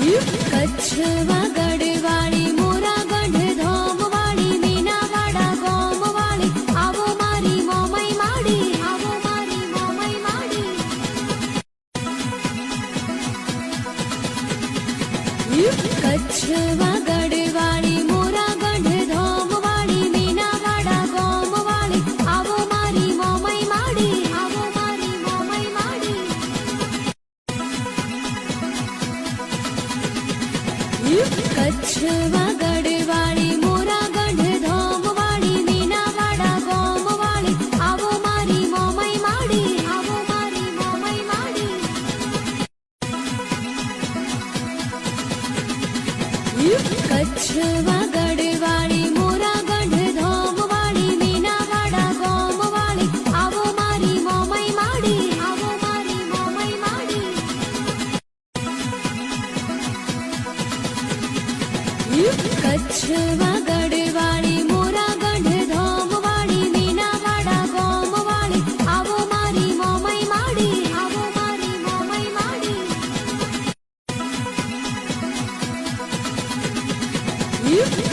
કચ્છવા ગઢવાળી મોરા ગઢધોમવાળી મીનાવાડા ગોમવાળી આવો મારી મોમઈ માડી આવો મારી મોમઈ માડી કચ્છવા ગઢવાળી મોરા ગઢધોમવાળી મીનાવાડા ગોમવાળી આવો મારી મોમઈ માડી આવો મારી મોમઈ માડી કચ્છવા ગઢવાળી મોરા ગઢધોમવાળી મીનાવાડા ગોમવાળી આવો મારી મોમઈ માડી આવો મારી મોમઈ માડી કચ્છવા ગઢવાળી મોરા ગઢધોમવાળી મીનાવાડા ગોમવાળી આવો મારી મોમઈ માડી આવો મારી મોમઈ માડી કચ્છવા ગઢવાળી મોરા ગઢધોમવાળી મીનાવાડા ગોમવાળી આવો મારી મોમઈ માડી આવો મારી મોમઈ માડી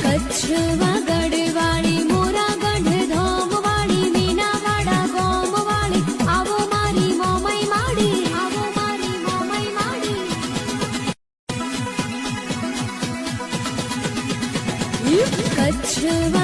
કચ્છવા ગઢવાળી મોરા ગઢધોમવાળી મીનાવાડા ગોમવાળી આવો મારી મોમઈ માડી આવો મારી મોમઈ માડી કચ્છવા